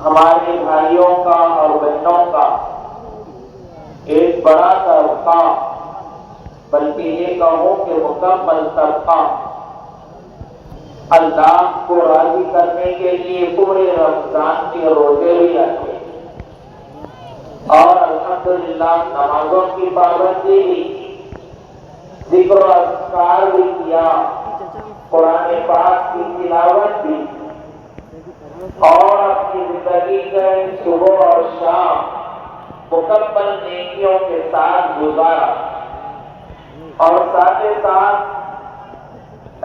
ہمارے بھائیوں کا اور بہنوں کا ایک بڑا طبقہ، بلکہ یہ کہوں کہ مکمل طبقہ اللہ کو راضی کرنے کے لیے پورے رمضان کے روزے بھی رکھے اور الحمدللہ نمازوں کی پابندی بھی، ذکر و اذکار بھی کیا، قرآن پاک کی تلاوت بھی، اور اپنی زندگی کے صبح اور شام مکمل نیکیوں کے ساتھ گزارا، اور ساتھ ساتھ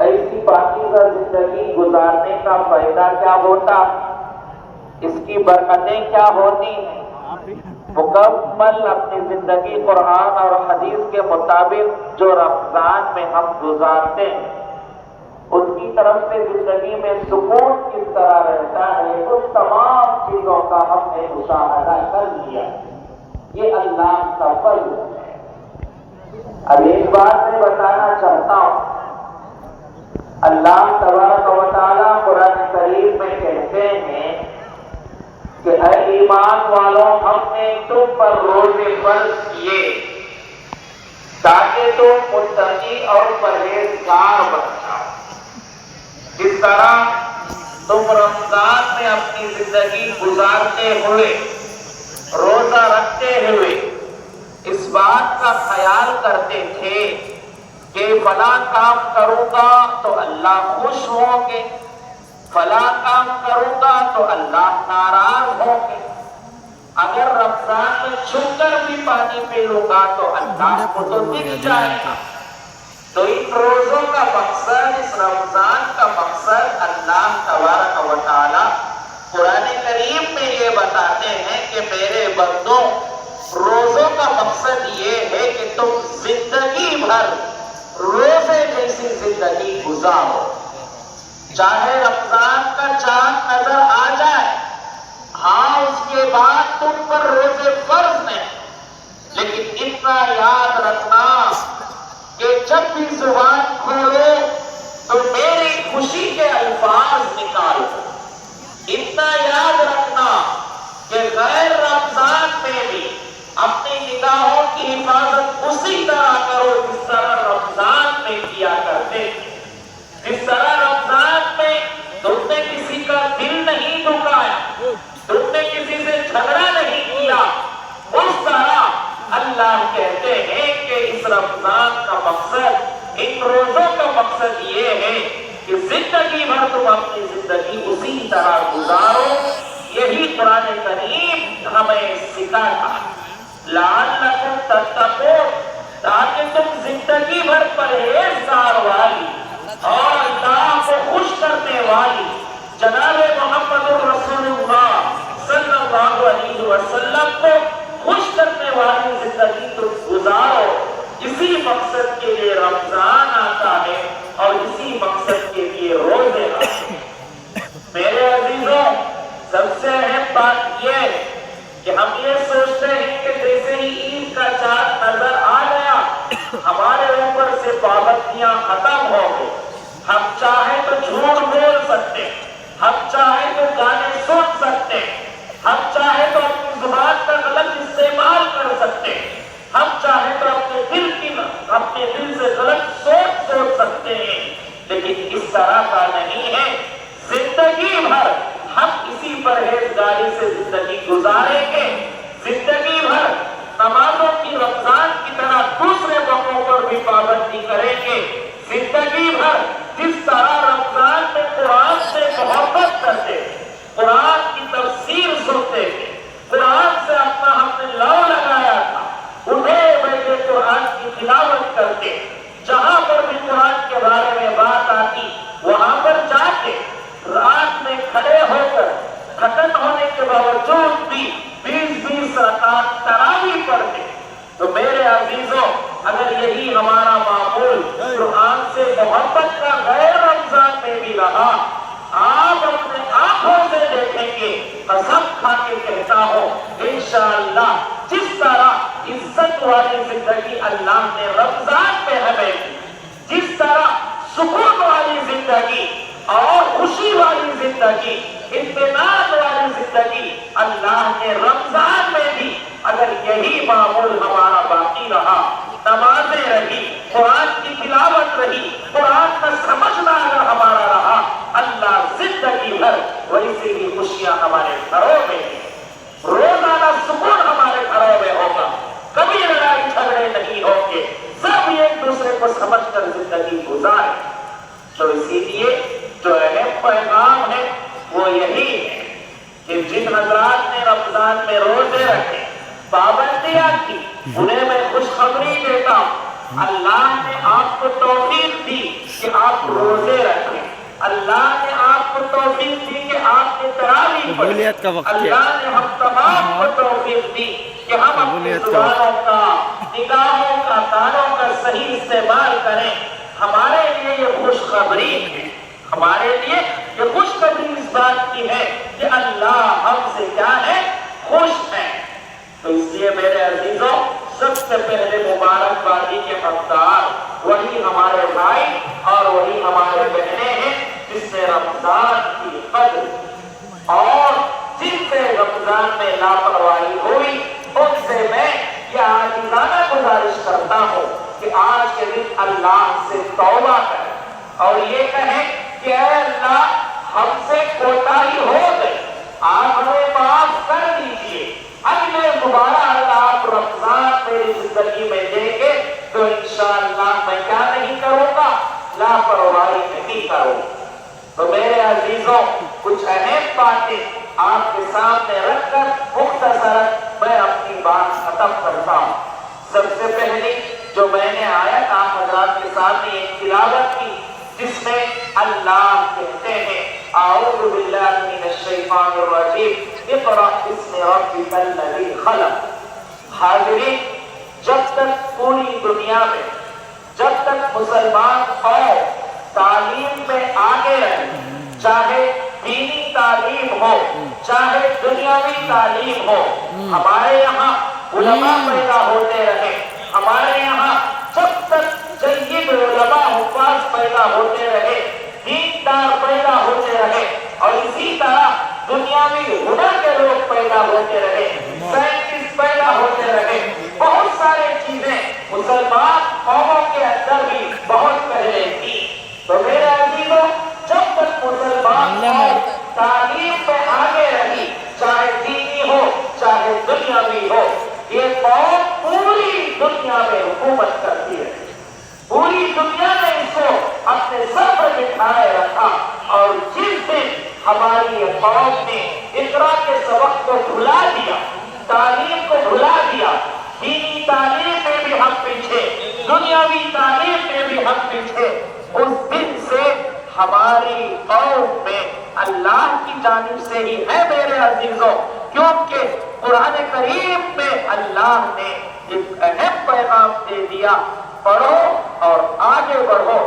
ایسی پاکیزہ زندگی گزارنے کا فائدہ کیا ہوتا، اس کی برکتیں کیا ہوتی ہیں؟ مکمل اپنی زندگی قرآن اور حدیث کے مطابق جو رمضان میں ہم گزارتے ہیں اس کی طرف سے زندگی میں سکون کس طرح رہتا ہے، ان تمام چیزوں کا ہم نے مشاہدہ کر لیا۔ یہ اللہ کا فضل ہے۔ اب ایک بات میں بتانا چاہتا ہوں، اللہ تبارک و تعالیٰ قرآن کریم میں کہتے ہیں کہ اے ایمان والوں، ہم نے تم پر روزے فرض کیے تاکہ تم متقی اور پرہیزگار بن جاؤ۔ جس طرح تم رمضان میں اپنی زندگی گزارتے ہوئے، روزہ رکھتے ہوئے اس بات کا خیال کرتے تھے کہ فلاں کام کروں گا تو اللہ خوش ہوں گے، فلاں کام کروں گا تو اللہ ناراض ہوں گے، اگر رمضان میں چھپ کر بھی پانی پی لوں گا تو اللہ کو تو دکھ جائے گا۔ تو ان روزوں کا مقصد، اس رمضان کا مقصد اللہ تبارک و تعالی قرآن کریم میں یہ بتاتے ہیں کہ میرے بندوں، روزوں کا مقصد یہ ہے کہ تم زندگی بھر روزے جیسی زندگی گزارو، چاہے رمضان کا چاند نظر آ جائے، ہاں اس کے بعد تم پر روزے فرض نہیں، لیکن اتنا یاد رکھنا کہ جب بھی زبان کھولو تو میری خوشی کے الفاظ نکالو۔ اتنا یاد رکھنا کہ غیر رمضان میں بھی اپنی نگاہوں کی حفاظت اسی طرح کرو جس طرح رمضان میں کیا کرتے تھے۔ جس طرح رمضان میں تم نے کسی کا دل نہیں دکھایا، تم نے کسی سے جھگڑا نہیں کیا، اس طرح اللہ کہتے ہیں کہ اس رمضان کا مقصد، ان روزوں کا مقصد یہ ہے کہ زندگی بھر تم اپنی زندگی اسی طرح گزارو۔ یہی قرآن کریم ہمیں سکھاتا ہے، لعلکم تتقون، تاکہ تم زندگی بھر پرہیزگار والی اور اللہ کو خوش کرنے والی جناب محمد رسول اللہ صلی اللہ علیہ وسلم کو خوش کرنے والی زندگی تم گزارو۔ اسی مقصد کے لیے رمضان آتا ہے اور اسی مقصد کے لیے روزے آتے ہیں۔ میرے عزیزوں، سب سے اہم بات یہ ہے کہ ہم یہ سوچتے ہیں کہ جیسے ہی عید کا چاند نظر آ گیا ہمارے اوپر سے پابندیاں ختم ہو گئی، ہم چاہیں تو جھوٹ بول سکتے ہیں، ہم چاہیں تو گانے سن سکتے ہیں، ہم چاہیں تو اپنی زبان کا غلط استعمال کر سکتے ہیں، ہم چاہیں تو اپنے دل سے غلط سوچ سکتے ہیں، لیکن اس طرح کا نہیں ہے۔ زندگی بھر ہم اسی پرہیزگاری سے زندگی گزاریں گے، زندگی بھر نمازوں کی رمضان کی طرح دوسرے موقعوں پر بھی پابندی کریں گے، زندگی بھر جس طرح رمضان میں قرآن سے محبت کرتے، قرآن کی تفسیر سنتے تھے، قرآن سے اپنا ہم نے لو لگایا تھا، انہیں بیٹھے قرآن کی تلاوت کرتے، جہاں پر بھی قرآن کے بارے میں بات آتی وہاں پر جا کے رات میں کھڑے ہو کر ختم ہونے کے باوجود بھی 20 رکعت تراویح پڑھتے۔ تو میرے عزیزوں، اگر یہی ہمارا معمول قرآن سے محبت کا غیر رمضان میں بھی رہا، آپ اپنے آنکھوں سے دیکھیں گے، قسم کھا کے کہتا ہوں انشاءاللہ جس طرح عزت والی زندگی اللہ نے رمضان میں ہمیں دی، جس طرح سکون والی زندگی اور خوشی والی زندگی، اطمینان والی زندگی زندگی اللہ نے رمضان میں بھی اگر یہی معمول ہمارا باقی رہا، نمازیں رہی، قرآن کی تلاوت رہی، قرآن کا سمجھنا اگر ہمارا رہا، اللہ زندگی بھر ویسے ہی خوشیاں ہمارے گھروں میں ہیں، روزانہ سکون ہمارے گھروں میں ہوگا، کبھی لڑائی جھگڑے نہیں ہوں گے، سب ایک دوسرے کو سمجھ کر زندگی گزارے۔ تو اسی لیے جو اہم پیغام ہے وہ یہی ہے کہ جن حضرات نے رمضان میں روزے رکھے، پابندیاں کی، انہیں میں خوشخبری دیتا ہوں، اللہ نے آپ کو توفیق دی کہ آپ روزے رکھیں، اللہ نے آپ کو توفیق دی کہ آپ نے تراویح پڑھی، اللہ نے ہم تمام کو توفیق دی کہ ہم اپنی زبانوں کا، نگاہوں کا، کانوں کا صحیح استعمال کریں۔ ہمارے لیے یہ خوشخبری ہے، ہمارے لیے یہ خوشخبری اس بات کی ہے کہ اللہ ہم سے کیا ہے؟ خوش ہے۔ تو اس لیے میرے عزیزوں، سب سے پہلے مبارک بادی کے حقدار وہی ہمارے بھائی اور وہی ہمارے بہنیں ہیں جس نے رمضان کی قدر اور جن سے رمضان میں لاپرواہی ہوئی، ان سے میں یہ عاجزانہ گزارش کرتا ہوں کہ آج کے دن اللہ سے توبہ کریں اور یہ کہیں کہ اے اللہ ہم سے کوتاہی ہو گئی، آپ ہمیں معاف کر دیجئے، اگلے دوبارہ اللہ آپ رمضان میری زندگی میں دیں گے تو انشاءاللہ میں کیا نہیں کروں گا؟ لاپرواہی نہیں کروں۔ تو میرے عزیزوں، کچھ اہم باتیں آپ کے سامنے رکھ کر مختصراً میں اپنی بات ختم کرتا ہوں۔ سب سے پہلی جو میں نے آیت آپ حضرات کے سامنے ایک تلاوت کی جس میں اللہ کہتے ہیں اعوذ باللہ من الشیطان الرجیم اقرأ باسم ربک الذی خلق۔ حاضرین، جب تک پوری دنیا میں، جب تک مسلمان قوم تعلیم میں آگے رہے، چاہے دینی تعلیم ہو چاہے دنیاوی تعلیم ہو، ہمارے یہاں علماء پیدا ہوتے رہے، ہمارے یہاں جب تک جید علماء حفاظ پیدا ہوتے رہے، دیندار پیدا ہوتے رہے، اور اسی طرح دنیاوی ہنر کے لوگ پیدا ہوتے رہے، سائنٹسٹ پیدا ہوتے رہے، بہت سارے چیزیں مسلمان قوموں کے اندر بھی بہت پہلے تھی۔ تو میرے عزیزوں، جب تک مسلمان قوم تعلیم میں آگے رہی، چاہے دینی ہو چاہے دنیاوی ہو، یہ قوم پوری دنیا میں حکومت کرتی ہے، پوری دنیا میں اس کو اپنے سر پر بٹھائے رکھا، اور جس دن ہماری یہ قوم نے اقرا کے سبق کو بھلا دیا، تعلیم کو بھلا دیا، دینی تعلیم میں بھی ہم پیچھے، دنیاوی تعلیم میں بھی ہم پیچھے، اس دن سے ہماری قوم میں اللہ کی جانب سے ہی ہے میرے عزیزوں، کیونکہ قرآن کریم میں اللہ نے ایک اہم پیغام دے دیا، پڑھو اور آگے بڑھو،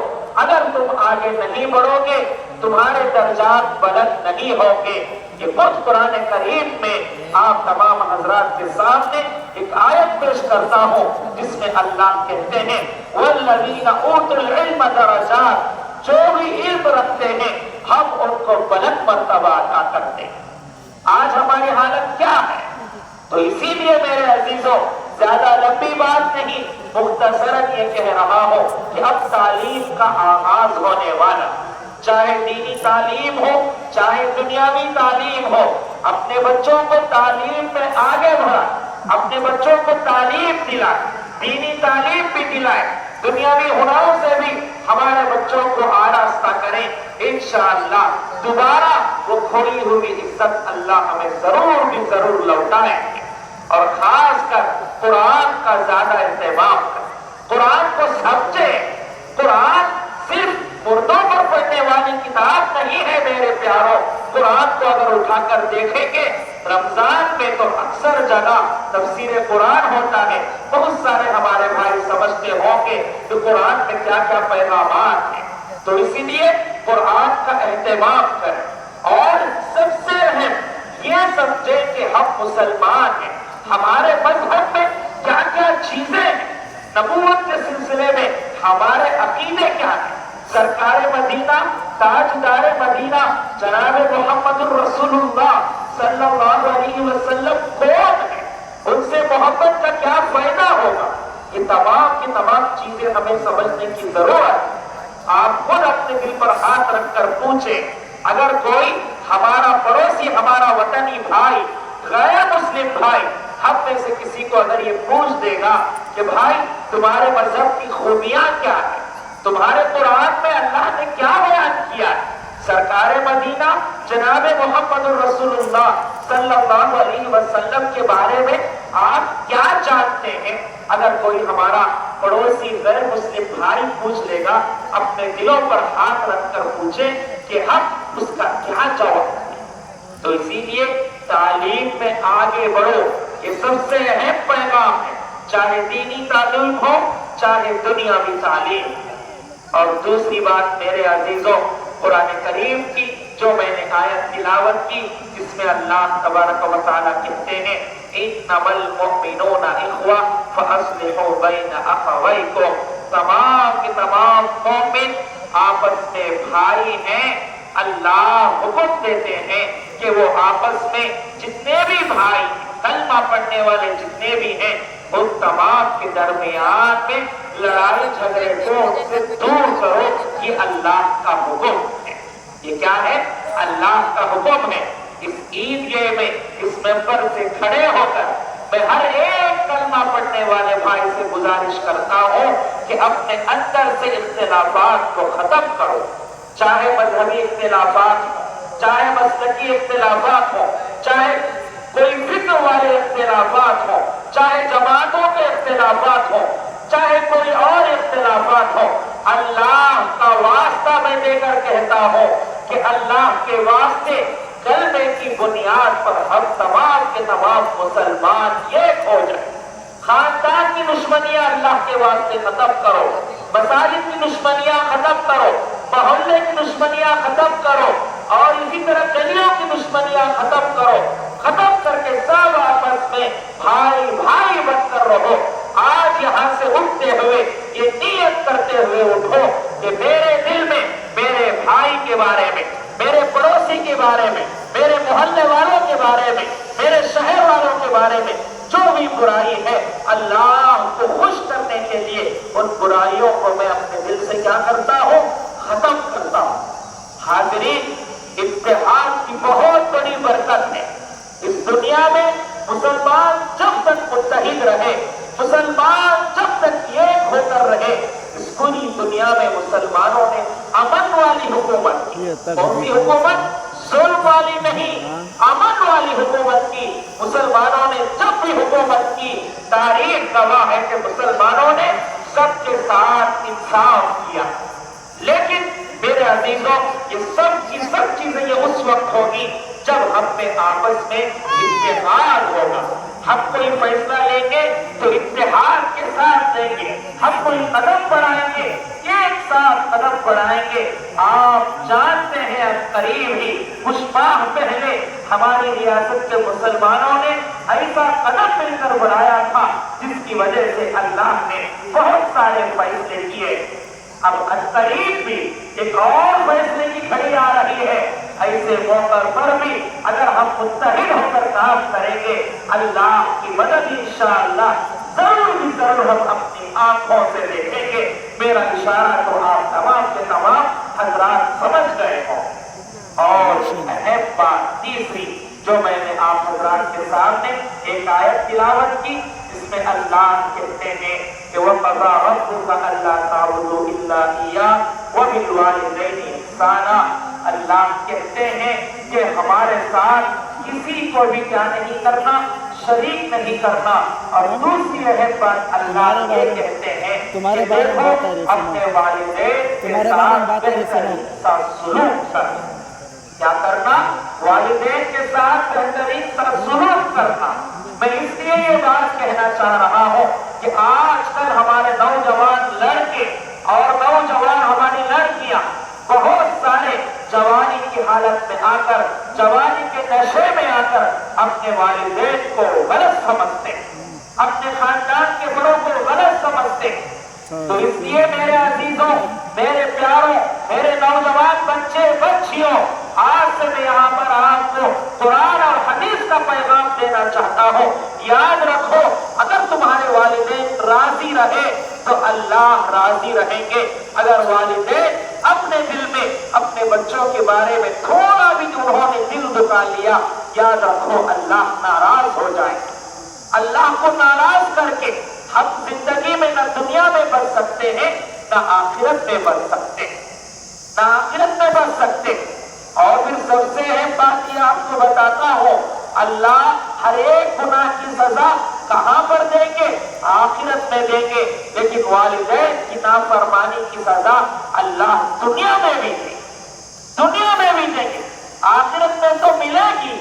اگر تم آگے نہیں بڑھو گے تمہارے درجات بلند نہیں ہوں گے۔ یہ خود قرآن کریم میں آپ تمام حضرات کے سامنے ایک آیت پیش کرتا ہوں جس میں اللہ کہتے ہیں وَالَّذِينَ أُوتُوا الْعِلْمَ دَرَجَاتٍ، جو بھی علم رکھتے ہیں ہم ان کو بلند مرتبہ عطا کرتے ہیں۔ آج ہماری حالت کیا ہے؟ تو اسی لیے میرے عزیزوں، زیادہ لمبی بات نہیں، مختصراً یہ کہہ رہا ہوں کہ اب تعلیم کا آغاز ہونے والا، چاہے دینی تعلیم ہو چاہے دنیاوی تعلیم ہو، اپنے بچوں کو تعلیم میں آگے بڑھا، اپنے بچوں کو تعلیم دلائے، دینی تعلیم بھی دلائے، دنیاوی ہنروں سے بھی ہمارے بچوں کو آراستہ کریں، انشاءاللہ دوبارہ وہ کھوئی ہوئی عزت اللہ ہمیں ضرور بھی ضرور لوٹائیں گے۔ اور خاص کر قرآن کا زیادہ اہتمام کریں، قرآن کو سمجھے۔ قرآن صرف مردوں پر پڑھنے والی کتاب نہیں ہے میرے پیاروں، قرآن کو اگر اٹھا کر دیکھیں گے رمضان میں تو اکثر جگہ تفسیر قرآن ہوتا ہے، بہت سارے ہمارے بھائی سمجھتے ہوں گے کہ قرآن میں کیا کیا پیغامات ہیں، تو اسی لیے قرآن کا اہتمام کریں، اور سب سے اہم یہ سمجھیں کہ ہم مسلمان ہیں، ہمارے مذہب میں کیا کیا چیزیں ہیں، نبوت کے سلسلے میں ہمارے عقیدے کیا ہیں۔ سرکار مدینہ، تاجدار مدینہ جناب محمد الرسول اللہ صلی اللہ یہ تمام کی تمام چیزیں ہمیں سمجھنے کی ضرورت ہے۔ آپ خود اپنے دل پر ہاتھ رکھ کر پوچھیں، اگر کوئی ہمارا پڑوسی، ہمارا وطنی بھائی، غیر مسلم بھائی ہم میں سے کسی کو اگر یہ پوچھ دے گا کہ بھائی تمہارے مذہب کی خوبیاں کیا ہیں، تمہارے قرآن میں اللہ نے کیا بیان کیا ہے، سرکار مدینہ جناب محمد الرسول اللہ صلی اللہ علیہ وسلم کے بارے میں آپ کیا جانتے ہیں، اگر کوئی ہمارا پڑوسی غیر مسلم بھائی پوچھ لے گا، اپنے دلوں پر ہاتھ رکھ کر پوچھیں کہ ہم اس کا کیا جواب دیں۔ تو اسی لیے تعلیم میں آگے بڑھو، یہ سب سے اہم پیغام ہے، چاہے دینی تعلیم ہو چاہے دنیاوی تعلیم۔ اور دوسری بات میرے عزیزوں، قرآن کریم کی جو میں نے آیت تلاوت کی جس میں اللہ تبارک و تعالیٰ کہتے ہیں انما المؤمنون اخوہ فاصلحوا بین اخویکم، تمام کے تمام مومن آپس میں بھائی ہیں۔ اللہ حکم دیتے ہیں کہ وہ آپس میں جتنے بھی بھائی کلمہ پڑھنے والے جتنے بھی ہیں ان تمام کے درمیان میں لڑائی جھگڑے کو سے دور کرو، یہ اللہ کا حکم ہے۔ یہ کیا ہے؟ اللہ کا حکم ہے۔ اس عید گاہ میں اس ممبر سے کھڑے ہو کر میں ہر ایک کلمہ پڑھنے والے بھائی سے گزارش کرتا ہوں کہ اپنے اندر سے اختلافات کو ختم کرو، چاہے مذہبی اختلافات ہوں، چاہے مسلکی اختلافات ہوں، چاہے کوئی فکر والے اختلافات ہوں، چاہے جماعتوں کے اختلافات ہوں، چاہے کوئی اور اختلافات ہوں، اللہ کا واسطہ میں دے کر کہتا ہوں کہ اللہ کے واسطے کلمے کی بنیاد پر ہم تمام کے تمام مسلمان ایک ہو جائیں۔ خاندان کی دشمنیاں اللہ کے واسطے ختم کرو، مساجد کی دشمنیاں ختم کرو، محلے کی دشمنیاں ختم کرو، اور اسی طرح گلیوں کی دشمنیاں ختم کرو، ختم کر کے سب آپس میں بھائی بھائی بن کر رہو۔ آج یہاں سے اٹھتے ہوئے یہ نیت کرتے ہوئے اٹھو کہ میرے دل میں میرے بھائی کے بارے میں، میرے پڑوسی کے بارے میں، میرے محلے والوں کے بارے میں، میرے شہر والوں کے بارے میں جو بھی برائی ہے، اللہ کو خوش کرنے کے لیے ان برائیوں کو میں اپنے دل سے کیا کرتا ہوں؟ ختم کرتا ہوں۔ حاضرین، اتحاد کی بہت بڑی برکت ہے۔ اس دنیا میں مسلمان جب تک متحد رہے، مسلمان جب تک ایک ہو کر رہے، اس پوری دنیا میں مسلمانوں نے امن والی حکومت کی۔ کون سی حکومت؟ ظلم والی نہیں، امن والی حکومت کی۔ مسلمانوں نے جب بھی حکومت کی، تاریخ گواہ ہے کہ مسلمانوں نے سب کے ساتھ انصاف کیا۔ لیکن میرے عزیزوں، یہ سب چیزیں یہ اس وقت ہوگی جب ہم میں آپس میں اتحاد ہوگا۔ ہم کوئی فیصلہ لیں گے تو اتحاد کے ساتھ لیں گے، ہم کوئی قدم بڑھائیں گے ایک ساتھ قدم بڑھائیں گے۔ آپ جانتے ہیں اب قریب ہی کچھ ماہ پہلے ہماری ریاست کے مسلمانوں نے ایسا قدم مل کر بڑھایا تھا جس کی وجہ سے اللہ نے بہت سارے فیصلے کیے۔ اب قریب بھی ایک اور فیصلے کی گھڑی آ رہی ہے۔ ایسے موقع پر بھی اگر ہم متحد ہو کر کام کریں گے، اللہ کی مدد انشاءاللہ ضرور بھی ضرور ہم اپنی آنکھوں سے دیکھیں گے۔ میرا اشارہ تو آپ تمام کے تمام حضرات سمجھ گئے ہوں۔ اور اہم بات تیسری جو میں نے آپ حضرات کے سامنے ایک آیت تلاوت کی، جس میں اللہ کہتے ہیں کہ وَقَضَىٰ رَبُّكَ أَلَّا تَعْبُدُوا إِلَّا إِيَّاهُ وَبِالْوَالِدَيْنِ إِحْسَانًا۔ اللہ کہتے ہیں کہ ہمارے ساتھ کسی کو بھی کیا نہیں کرنا، شریک نہیں کرنا۔ اور دوسری اہم بات اللہ یہ کہتے ہیں کہ دیکھو اپنے والدین کے ساتھ بہترین سا سلوک کرنا۔ کیا کرنا؟ والدین کے ساتھ بہترین سا سلوک کرنا۔ میں اس لیے یہ بات کہنا چاہ رہا ہوں کہ آج کل ہمارے نوجوان لڑکے اور نوجوان ہماری لڑکیاں بہت سارے جوانی کی حالت میں آ کر، جوانی کے نشے میں آ کر اپنے والدین کو غلط سمجھتے ہیں، اپنے خاندان کے بڑوں کو غلط سمجھتے ہیں۔ تو اس لیے میرے عزیزوں، میرے پیاروں، میرے نوجوان بچے بچیوں، آج سے میں یہاں پر آپ کو قرآن اور حدیث کا پیغام دینا چاہتا ہوں۔ یاد رکھو، اگر تمہارے والدین راضی رہے اللہ راضی رہیں گے۔ اگر والدین اپنے دل میں اپنے بچوں کے بارے میں تھوڑا بھی انہوں نے دل دکھا لیا، یاد رکھو اللہ ناراض ہو جائے۔ اللہ کو ناراض کر کے ہم زندگی میں نہ دنیا میں بچ سکتے ہیں، نہ آخرت میں بچ سکتے ہیں، نہ آخرت میں بچ سکتے ہیں۔ اور پھر سب سے اہم بات یہ آپ کو بتاتا ہوں، اللہ ہر ایک گناہ کی سزا کہاں پر دیں گے؟ آخرت میں دیں گے، لیکن والدین کی نافرمانی کی سزا اللہ دنیا میں بھی دیں گے، دنیا میں بھی دیں گے، آخرت میں تو ملے گی۔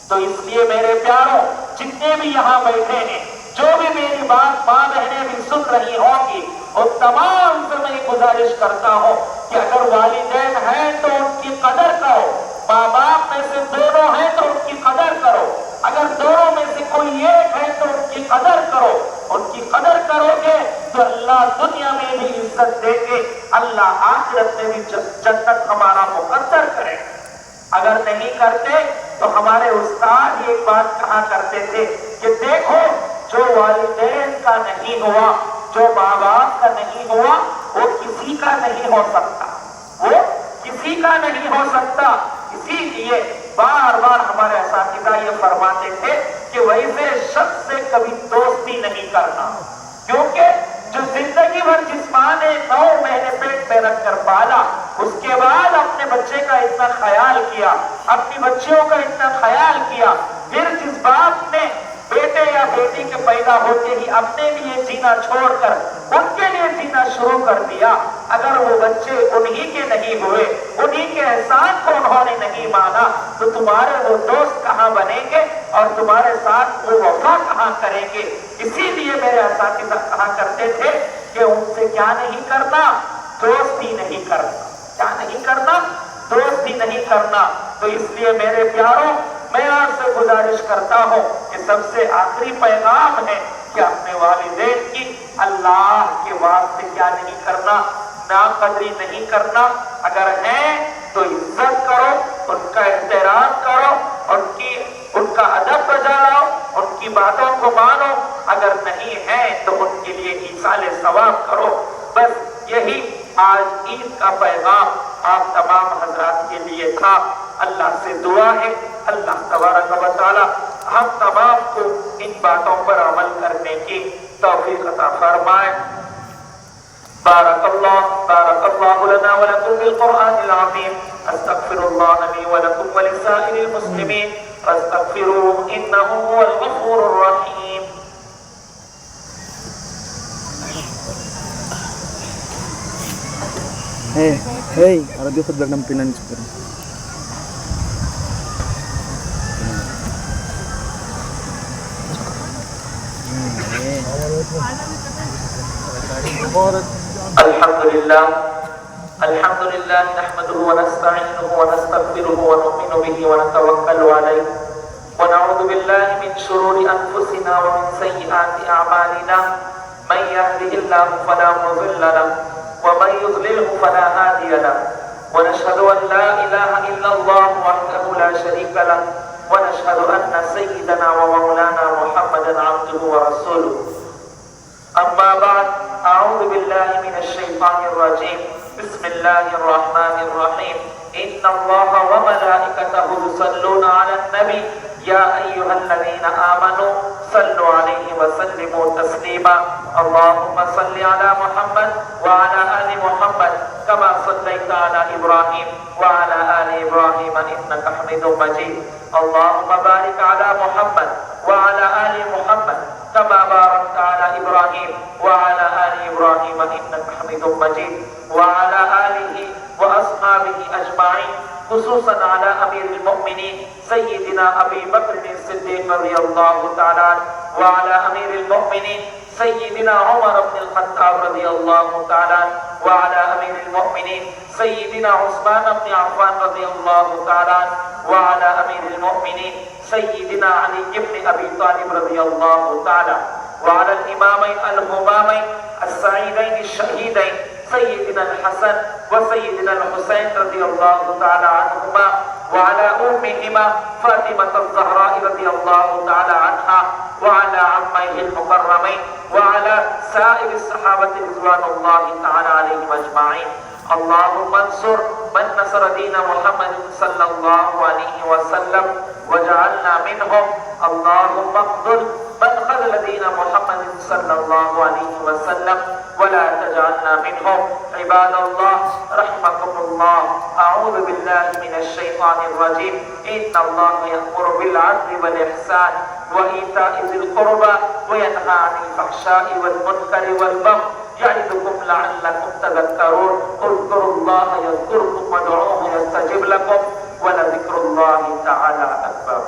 تو اس لیے میرے پیاروں، جتنے بھی یہاں بیٹھے ہیں، جو بھی میری بات ماں بہنیں بھی سن رہی ہوں گی، اور تمام سے میں گزارش کرتا ہوں کہ اگر والدین ہیں تو ان کی قدر کرو، ماں باپ میں سے دونوں ہیں تو ان کی قدر کرو، اگر دونوں میں سے کوئی ایک ہے تو ان کی قدر کرو۔ ان کی قدر کرو گے تو اللہ دنیا میں بھی عزت دے گے، اللہ آخرت میں بھی جنت ہمارا مقدر کرے۔ اگر نہیں کرتے تو ہمارے استاد یہ بات کہا کرتے تھے کہ دیکھو، جو والدین کا نہیں ہوا، جو ماں باپ کا نہیں ہوا، وہ کسی کا نہیں ہو سکتا، وہ کسی کا نہیں ہو سکتا۔ اسی لیے بار بار ہمارے اساتذہ یہ فرماتے تھے کہ ویسے شخص سے کبھی دوستی نہیں کرنا، کیونکہ جو زندگی بھر جس ماں نے 9 مہینے پیٹ میں رکھ کر پالا، اس کے بعد اپنے بچے کا اتنا خیال کیا، اپنی بچیوں کا اتنا خیال کیا، پھر جس باپ نے بیٹے یا بیٹی کے پیدا ہوتے ہی اپنے لیے جینا چھوڑ کر ان کے لیے جینا شروع کر دیا، اگر وہ بچے انہی کے نہیں ہوئے، انہی کے احسان کو انہوں نے نہیں مانا، تو تمہارے وہ دوست کہاں بنیں گے اور تمہارے ساتھ وہ وفا کہاں کریں گے؟ اسی لیے میرے اساتذہ کہا کرتے تھے کہ ان سے کیا نہیں کرنا؟ دوستی نہیں کرنا۔ کیا نہیں کرنا؟ دوستی نہیں کرنا۔ تو اس لیے میرے پیاروں، میں آپ سے گزارش کرتا ہوں کہ سب سے آخری پیغام ہے کہ اپنے والدین کی اللہ کے واسطے کیا نہیں کرنا؟ ناقدری نہیں کرنا۔ اگر ہیں تو عزت کرو، ان کا احترام کرو، ان کا ادب بجا لاؤ، ان کی باتوں کو مانو۔ اگر نہیں ہے تو ان کے لیے ایصال ثواب کرو۔ بس یہی آج عید کا پیغام آپ تمام حضرات کے لیے تھا۔ اللہ سے دعا ہے اللہ تبارک و تعالی ہم تمام کو ان باتوں پر عمل کرنے کی توفیق عطا فرمائے۔ بارک اللہ لنا ولکم بالقرآن العظیم۔ استغفر اللہ لی ولکم ولسائر المسلمین فاستغفروہ انہ هو الغفور الرحیم۔ Hey, radio sa ng Pinans pero. الحمد لله نحمده ونستعينه ونستغفره ونؤمن به ونتوكل عليه ونعوذ بالله من شرور أنفسنا ومن سيئات أعمالنا من يهده الله فلا مضل له ومن يضلله فلا هادي له ونشهد أن لا إله إلا الله وحده لا شريك له ونشهد أن سيدنا ومولانا محمدا عبده ورسوله أما بعد أعوذ بالله من الشيطان الرجيم بسم الله الرحمن الرحيم إن الله وملائكته يصلون على النبي يا أيها الذين آمنوا صلوا عليه وسلموا تسليما اللهم صل على محمد وعلى آل محمد كما صليت على إبراهيم وعلى آل إبراهيم إنك حميد مجيد اللهم بارك على محمد وعلى آل محمد كما باركت على إبراهيم وعلى آل إبراهيم إنك حميد مجيد وعلى آله وأصحابه أجمعين خصوصا على أمير المؤمنين سيدنا أبي بكر الصديق رضي الله تعالى عنه وعلى أمير المؤمنين سيدنا عمر بن الخطاب رضي الله تعالى عنه وعلى أمير المؤمنين سيدنا عثمان بن عفان رضي الله تعالى عنه وعلى أمير المؤمنين سيدنا علي بن أبي طالب رضي الله تعالى وعلى الإمامين الهمامين السعيدين الشهيدين سيدنا الحسن وسيدنا الحسين رضي الله تعالى عنهما وعلى أمهما فاطمة الزهراء رضي الله تعالى عنها وعلى عميه المكرمين وعلى سائر الصحابة رضوان الله تعالى عليهم أجمعين. اللهم انصر من نصر دين محمد صلى الله عليه وسلم وجعلنا منهم. اللهم اخذل من خذل دين محمد صلى الله عليه وسلم ولا تجعلنا منهم. عباد الله رحمكم الله، أعوذ بالله من الشيطان الرجيم. إن الله يأمر بالعدل والإحسان وإيتاء ذي القربى وينهى عن الفحشاء والمنكر والبغي يعظكم لعلكم تذكرون. اذكروا الله يذكركم وادعوه يستجب لكم ولذكر الله تعالى أكبر.